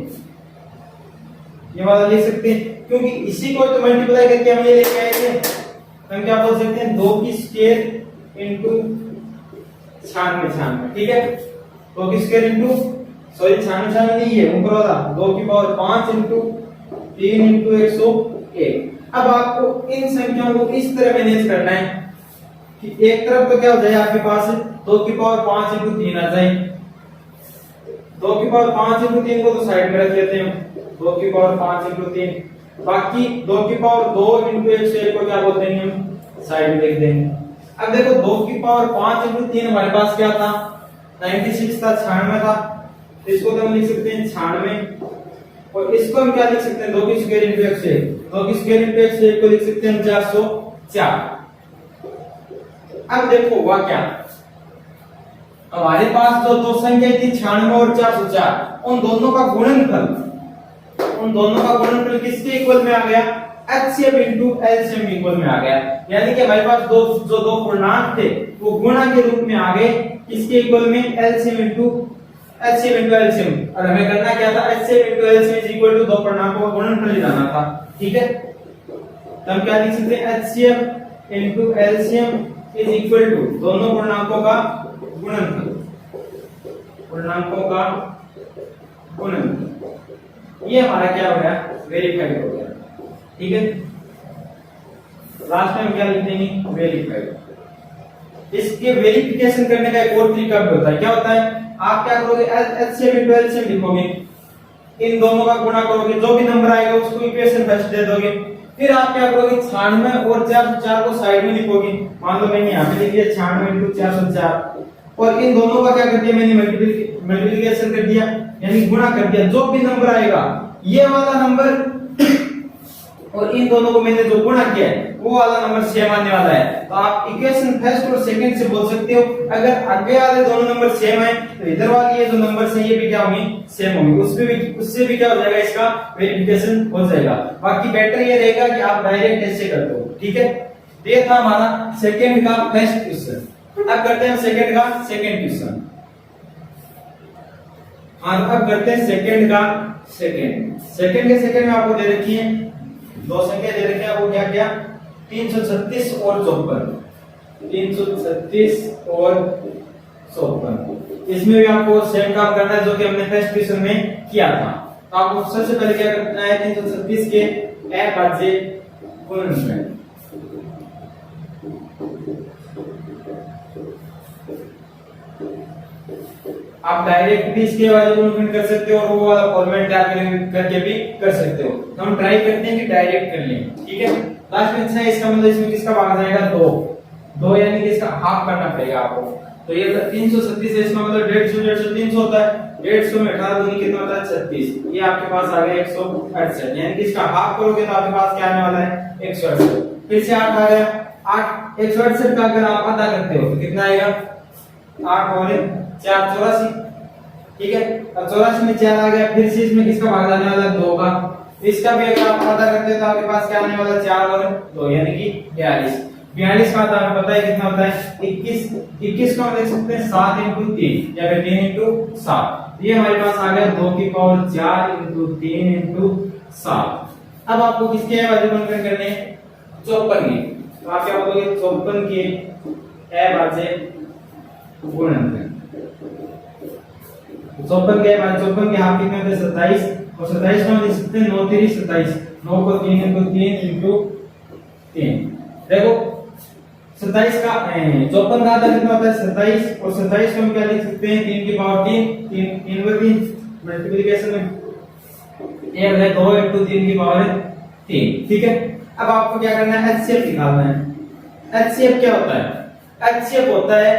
ये वाला लिख सकते हैं, क्योंकि इसी को तो मल्टीप्लाई करके हम ये लेके आए थे। हम क्या बोल सकते हैं, 2 की स्क्वायर इनटू 96, ठीक है। 2 की स्क्वायर इनटू, सॉरी 96 नहीं है ऊपर वाला, 2 की पावर 5 इंटू 3 इंटू 101। अब आपको इन संख्याओं को इस तरह मैनेज करना है कि एक तरफ तो क्या हो जाए आपके पास 2 की पावर 5 इंटू 3 आ जाए, 2 की पावर 5 इंटू 3 को तो साइड में रख लेते हैं, 2 की पावर 5 इंटू 3, बाकी 2 की पावर 2 इंटू 101 को क्या बोल देंगे हम, साइड में लिख देंगे। अब देखो 2 की पावर 5 इंटू 3 हमारे पास क्या था, 96 था, 96 था, तो इसको तो हम लिख सकते हैं 96, और इसको हम क्या लिख सकते हैं, 2 की स्क्वायर इंटू 101, 2 की स्क्वायर इंटू 101 को लिख सकते हैं हम 404। अब देखो हुआ क्या, हमारे पास जो दो संख्या थी 96 और 404, उन दोनों का गुणनफल किसके इक्वल में आ गया, HCF इंटू LCM इक्वल में आ गया। यानी कि हमारे पास दो पूर्णांक थे वो गुणा के रूप में आ गए, किसके इक्वल में, HCF इंटू LCM, और हमें करना क्या था, HCF into LCM is equal to दो पूर्णांकों का गुणनफल निकालना था। ठीक है, तो हम क्या लिख सकते हैं, HCF into LCM is equal to दोनों पूर्णांकों का गुणनफल, ये हमारा क्या हो गया, वेरीफाइड हो गया। ठीक है, लास्ट में हम क्या लिख देंगे, वेरीफाइड। इसके वेरिफिकेशन करने का एक और तरीका भी होता है, क्या होता है, आप क्या करोगे, HCF इंटू LCM लिखोगे, इन दोनों का गुणा करोगे, जो भी नंबर आएगा उसको इक्वेशन फर्स्ट दे दोगे, फिर आप क्या करोगे, 96 और 404 को साइड में लिखोगे। मान लो मैंने यहाँ पे लिख दिया 96 इंटू 404, और इन दोनों का क्या कर दिया, मैंने मल्टीप्लिकेशन कर दिया, यानी गुणा कर दिया। जो भी नंबर आएगा ये वाला नंबर और इन दोनों को मैंने जो गुणा किया है वो वाला नंबर सेम आने वाला है। तो आप इक्वेशन फर्स्ट और सेकंड से बोल सकते हो, अगर आगे वाले दोनों नंबर सेम है तो इधर वाली ये जो नंबर्स हैं ये भी क्या होंगे, सेम होंगे, उससे भी क्या हो जाएगा, इसका वेरिफिकेशन हो जाएगा। बाकी बेटर ये रहेगा कि आप डायरेक्ट ऐसे कर दो। ठीक है, ये था हमारा सेकंड का फर्स्ट क्वेश्चन। अब करते हैं सेकंड का सेकंड क्वेश्चन। अब करते हैं सेकंड का सेकंड के सेकंड में आपको दे रखी है दो संख्या दे रखी है, आपको क्या क्या, 336 और 54, 336 और 54। इसमें भी आपको सेम काम करना है जो कि हमने फर्स्ट क्वेश्चन में किया था। तो आपको सबसे पहले क्या करना है, 336 के ए भाज्य गुणनफल, आप डायरेक्ट भी इसके वाले गुणनफल कर सकते हो और वो वाला फॉर्मेट करके भी कर सकते हो। हम ट्राई करते हैं कि डायरेक्ट कर लें। ठीक है, लास्ट में अच्छा है, इसका मतलब इसमें किसका भाग जाएगा, 2 यानी कि इसका हाफ करना पड़ेगा आपको। तो ये 336 है, इसका मतलब 150 300 होता है, 150 में 18 दूनी कितना होता है, 36। ये आपके पास आ गया 168, यानी कि इसका हाफ करोगे तो आपके पास क्या आने वाला है, 168। फिर से 8 आ गया, 168 का अगर आप आधा करते हो तो कितना आएगा, 8 और 4 84। ठीक है, अब 84 में 4 आ गया, फिर से इसमें किसका भाग जाने वाला है, 2 का। इसका भी अगर आप आधा करते हो तो आपके पास क्या आने वाला है, 4 और 2 यानी कि 42। 42 का आधा हमें पता है कितना होता है, 21। 21 को हम देख सकते हैं 7 इंटू 3 या फिर 3 इंटू 7। ये हमारे पास आ गया 2 की पावर 4 इंटू 3 इंटू 7। अब आपको किसके वैल्यू गुणनफल करने हैं, 54 के। तो आप क्या बोलोगे, 54 के ए भाज्य गुणनफल। 54 के बाद 54 के हाफ कितने होते हैं, 27, और 27 को हम लिख सकते हैं 9 3 27, 9 को 3 इंटू 3 इंटू 3। देखो 27 का 54 का आधा कितना होता है, 27, और 27 को हम क्या लिख सकते हैं, 3 की पावर 3 व 3 मल्टीप्लिकेशन में ये है 2 इंटू 3 की पावर 3। ठीक है, अब आपको क्या करना है, HCF निकालना है। HCF क्या होता है, HCF होता है,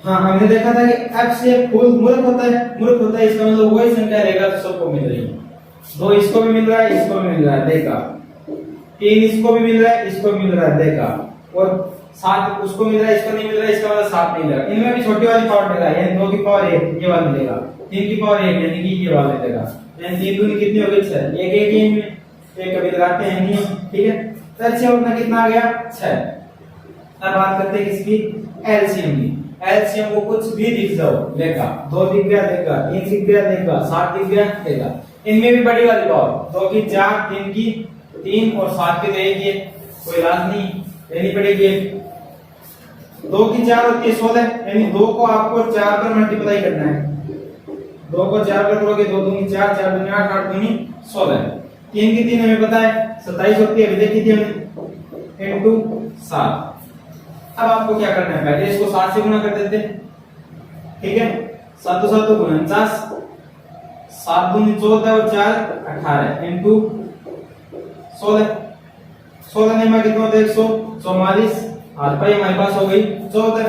हाँ हमने देखा था कि HCF मूलक होता है, इसका मतलब वही संख्या रहेगा तो सबको मिल रही है। 2 इसको भी मिल रहा है, इसको भी मिल रहा है, देखा। 3 इसको भी मिल रहा है, इसको भी मिल रहा है, देखा। और 7 उसको मिल रहा है, इसको नहीं मिल रहा है, इसका मतलब 7 नहीं मिल रहा। इनमें भी छोटी वाली पावर देगा, यानी 2 की पावर 1 ये वाला मिलेगा, 3 की पावर 1 यानी कि ये वाला मिलेगा, यानी 3 दूनी कितनी हो गई, 6। एक एक ही में एक कभी लगाते हैं नहीं। ठीक है, तो HCF अपना कितना आ गया, 6। अब बात करते हैं किसकी, LCM की। LCM को कुछ भी दिख जाओ, देखा 2 दिख गया, देखा 3 दिख गया, देखा 7 दिख गया, देखा। इनमें भी बड़ी वाली पावर 2 की 4, 3 की 3 और 7 की 1 ये कोई इलाज नहीं लेनी पड़ेगी। 2 की 4 होती है 16, यानी 2 को आपको 4 पर मल्टीप्लाई करना है। 2 को 4 पर करोगे 2 दूनी 4, 4 दूनी 8, 8 दूनी 16। 3 की 3 हमें पता है 27 होती है, अभी देखी थी हमने, इनटू 7। अब आपको क्या करना है, पहले इसको 7 से गुना कर देते हैं। ठीक है, 7 तो 7 49, 7 दूनी 14 और 4 18 इनटू 16 16 में कितना होता है 144 हाथ पाई हमारे पास हो गई 14।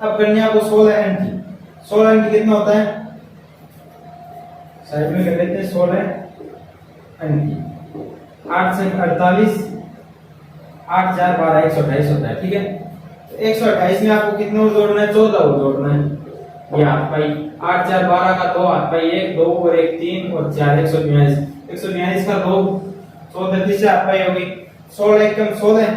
अब करनी है आपको 16 एंटी 16 एंटी कितना होता है साइड में कर लेते हैं 16 एंटी 8 से 48 8 4 12 128 होता है। ठीक है, तो 128 में आपको कितने और जोड़ना है 14 और जोड़ना है। ये हाथ पाई 8 4 12 का 2 हाथ पाई 1 2 और 1 3 और 4 142 142 का 2 14 30 से हाथ पाई होगी 16 एकम 16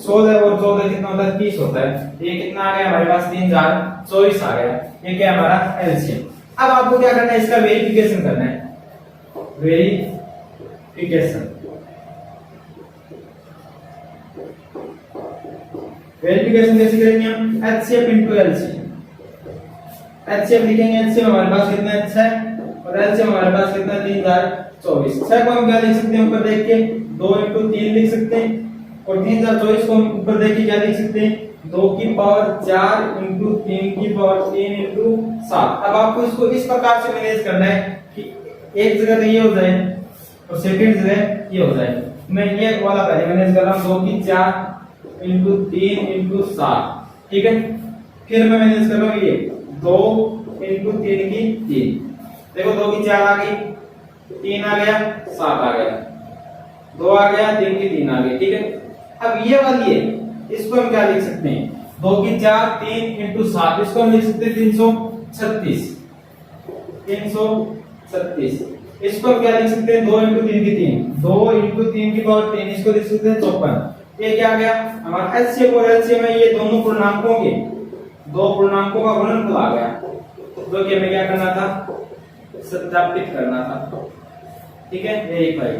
16 और 14 कितना होता है 30 होता है। ये कितना आ गया हमारे पास 3024 आ गया। ये क्या हमारा एलसीएम। अब आपको क्या करना है इसका वेरिफिकेशन करना है। वेरिफिकेशन कैसे करेंगे हम एचसीएफ इनटू एलसीएम। एचसीएफ लिखेंगे एचसीएफ हमारे पास कितना है 6 और एलसीएम हमारे पास कितना है 3024। 6 को हम क्या लिख सकते हैं ऊपर देख के 2 × 3 लिख सकते हैं और 3024 को हम ऊपर देख के क्या लिख सकते हैं 2 की पावर 4 × 3 की पावर 3 × 7। अब आपको इसको इस प्रकार से मैनेज करना है कि एक जगह तो ये हो जाए और सेकंड जगह ये हो जाए। मैं ये वाला पहले मैनेज कर रहा हूं 2 की 4 × 3 × 7। ठीक है, फिर मैं मैनेज कर रहा हूं ये 2 × 3 की 3। देखो 2 की 4 आ गई 3 आ गया 7 आ गया 2 आ गया 3 की 3 आ गई। ठीक है, अब ये वाली है इसको हम क्या लिख सकते हैं 2 की 4 3 × 7 इसको हम लिख सकते हैं 336 336। इसको हम क्या लिख सकते हैं 2 × 3 की 3 2 × 3 की पावर 3 इसको लिख सकते हैं 54। ये क्या आ गया हमारा एचसीएफ और एलसीएम में ये दोनों पूर्णांकों के दो पूर्णांकों का गुणनफल आ गया जो कि हमें क्या करना था सत्यापित करना था। ठीक है, यही भाई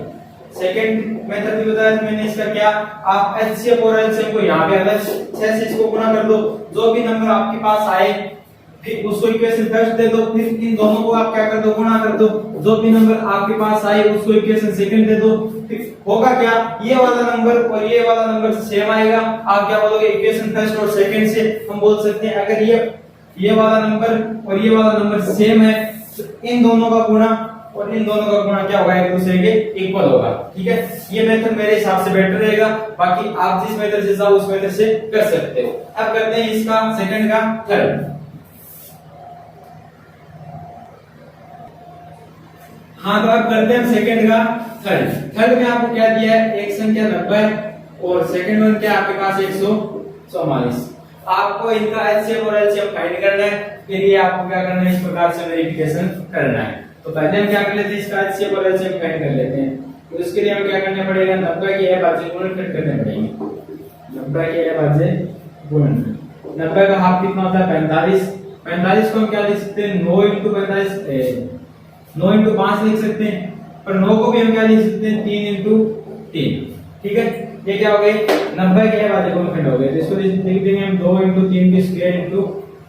सेकंड मेथड भी बताया था मैंने इसका क्या आप एचसीएफ और एलसीएम को यहां पे अलग 6 से इसको गुणा कर दो जो भी नंबर आपके पास आए फिर उसको इक्वेशन फर्स्ट दे दो फिर इन दोनों को आप क्या कर दो गुणा कर दो जो भी नंबर आपके पास आए उसको इक्वेशन सेकंड दे दो। फिर होगा क्या ये वाला नंबर और ये वाला नंबर सेम आएगा। आप क्या बोलोगे इक्वेशन फर्स्ट और सेकंड से हम बोल सकते हैं अगर ये वाला नंबर और ये वाला नंबर सेम है तो इन दोनों का गुणा और इन दोनों का गुणा क्या होगा एक दूसरे के इक्वल होगा। ठीक है, ये मेथड मेरे हिसाब से बेटर रहेगा। बाकी आप जिस मेथड से चाहो उस मेथड से कर सकते हो। अब करते हैं इसका सेकंड का थर्ड। हाँ, तो अब करते हैं सेकंड का थर्ड। थर्ड में आपको क्या दिया है एक संख्या 90 और सेकंड वन क्या आपके पास 144। आपको इनका एचसीएफ और एलसीएम फाइंड करना है। फिर ये आपको क्या करना है इस प्रकार से वेरिफिकेशन करना है। तो पहले हम क्या कर लेते हैं इसका एचसीएफ और एलसीएम फाइंड कर लेते हैं। तो इसके लिए हमें क्या करना पड़ेगा 90 की भाज्य गुणनफल करने पड़ेंगे। 90 की भाज्य गुणनफल 90 का हाफ कितना होता है 45। 45 को हम क्या लिख सकते हैं 9 × 45 9 × 5 लिख सकते हैं पर 9 को भी हम क्या लिख सकते हैं 3 × 3। ठीक है, ये क्या हो गई 90 के भाज्य गुणनफल हो गए। तो इसको लिख देंगे हम 2 × 3 की स्क्वायर ×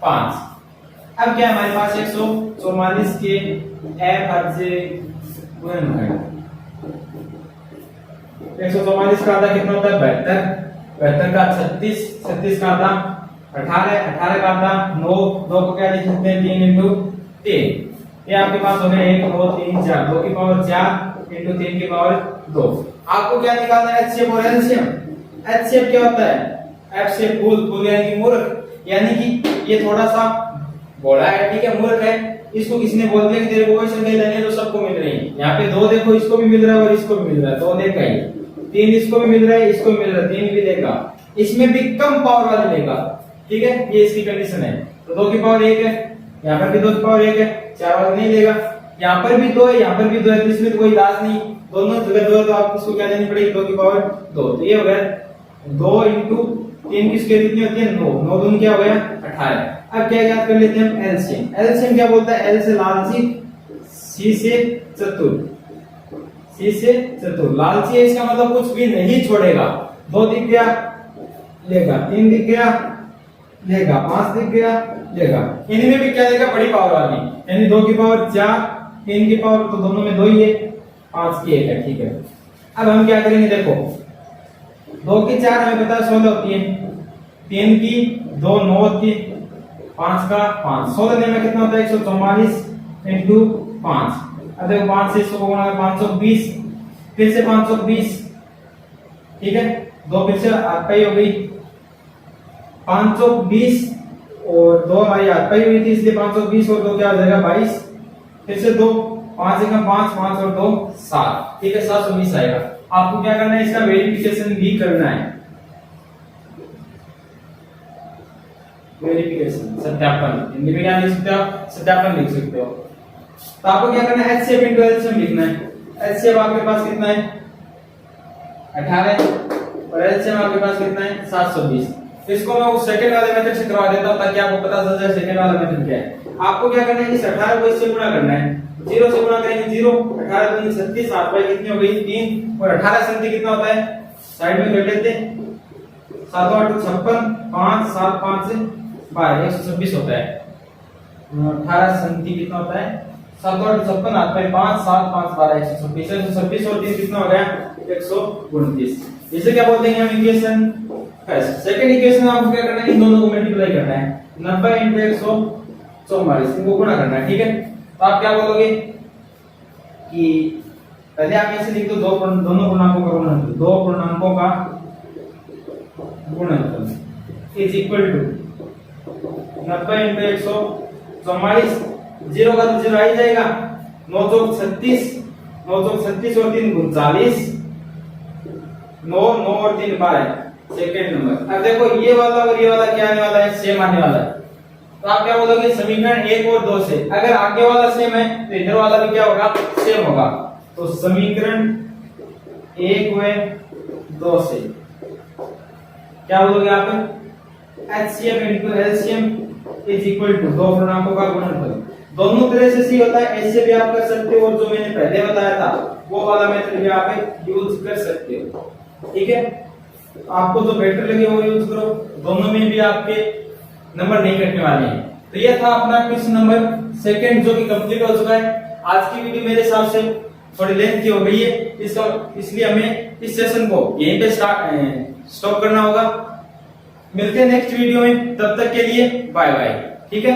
5। अब क्या हमारे पास 144 के भाज्य गुणनफल 144 का आधा कितना होता है 72 72 का 36 36 का आधा 18 18 का आधा 9 9 को क्या लिख सकते हैं 3 × 3। ये आपके पास हो गया 1 2 3 4 2 की पावर 4 × 3 की पावर 2। आपको क्या निकालना है एचसीएफ और एलसीएम। एचसीएफ क्या होता है एफ से फूल यानी कि मूर्ख यानी कि ये थोड़ा सा बोला है। ठीक है, मूर्ख है। इसको किसी ने बोल दिया कि तेरे को कोई संख्या लेनी है तो सबको मिल रही है। यहाँ पे 2 देखो इसको भी मिल रहा है और इसको भी मिल रहा है 2 देखा ही 3 इसको भी मिल रहा है इसको भी मिल रहा है 3 भी देगा इसमें भी कम पावर वाले लेगा। ठीक है, ये इसकी कंडीशन है। तो 2 की पावर 1 है यहाँ पर भी 2 की पावर 1 है 4 वाला नहीं लेगा। यहाँ पर भी 2 है यहाँ पर भी 2 है तो इसमें तो कोई इलाज नहीं। दोनों जगह 2 है तो आपको इसको क्या लेनी पड़ेगी 2 की पावर 2। तो ये हो गया 2 × 3 की स्क्वायर कितनी होती है 9 9 दूनी क्या हो गया 18। अब क्या याद कर लेते हैं हम एलसीएम। एलसीएम क्या बोलता है एल से लालची सी से चतुर सी से चतुर। लालची है इसका मतलब कुछ भी नहीं छोड़ेगा। 2 दिख गया लेगा 3 दिख गया लेगा 5 दिख गया लेगा। इनमें भी क्या देगा बड़ी पावर वाली यानी 2 की पावर 4 3 की पावर तो दोनों में 2 ही है 5 की 1 है। ठीक है, अब हम क्या करेंगे देखो 2 की 4 हमें पता है 16 होती है 3 की 2 9 होती है 5 का 5 16 में कितना होता है 144 × 5। अब देखो 5 से इसको गुणा 520 फिर से 520 ठीक है, 2 फिर से आठपाई हो गई 520 और 2 हमारी आठपाई हुई थी इसलिए 520 और 2 क्या हो जाएगा 22, फिर से 2 5 एकम 5 5 और 2 7, ठीक है 720 आएगा। आपको क्या करना है, इसका वेरिफिकेशन भी करना है, वेरिफिकेशन सत्यापन, हिंदी में क्या लिख सकते हो, सत्यापन लिख सकते हो। तो आपको क्या करना है, एचसीएफ इनटू एलसीएम लिखना है। एचसीएफ आपके पास कितना है 18 और एलसीएम आपके पास कितना है 720। इसको मैं उस सेकंड वाले मेथड से करवा देता हूं ताकि आपको पता चल जाए सेकंड वाला मेथड क्या है। आपको क्या करना है, इस 18 को इससे गुणा करना है, 0 से गुणा करेंगे 0, 18 दूनी 36, 8 बाई कितनी हो गई 3 और 18 संख्या कितना होता है साइड में कर लेते हैं, 7 8 56 5 7 5 से 12 126 होता है। 18 संख्या कितना होता है 7 8 56 8 बाई 5 7 5 12 126, 126 और 3 कितना हो गया 129। इसे क्या बोलते हैं हम इक्वेशन फर्स्ट। सेकंड इक्वेशन आपको क्या करना है, इन दोनों को मल्टीप्लाई करना है, 90 * 144 इनको गुणा करना है, ठीक है। तो आप क्या बोलोगे कि पहले आप ऐसे लिख दो, दोनों पूर्णांकों का गुणनफल, दो पूर्णांकों का गुणनफल इज इक्वल टू 90 * 144, 0 का तो 0 आ ही जाएगा, 9 चौक 36, 9 चौक 36 और 3 39, 9 9 और 3 12, सेकंड नंबर। अब देखो ये वाला और ये वाला क्या आने वाला है, सेम आने वाला है। तो आप क्या बोलोगे, समीकरण 1 और 2 से अगर आगे वाला सेम है तो इधर वाला भी क्या होगा, सेम होगा। तो समीकरण 1 व 2 से क्या बोलोगे आप, HCF * LCM is equal to दो पूर्णांकों का गुणनफल। दोनों तरह से सी होता है, ऐसे भी आप कर सकते हो और जो मैंने पहले बताया था वो वाला मेथड भी आप यूज कर सकते हो, ठीक है। आपको जो बेटर लगे वो यूज करो, दोनों में भी आपके नंबर नहीं कटने वाले हैं। तो ये था अपना क्वेश्चन नंबर सेकंड जो कि कंप्लीट हो चुका है। आज की वीडियो मेरे हिसाब से थोड़ी लेंथ की हो गई है, इसका इसलिए हमें इस सेशन को यहीं पे स्टॉप करना होगा। मिलते हैं नेक्स्ट वीडियो में, तब तक के लिए बाय बाय, ठीक है।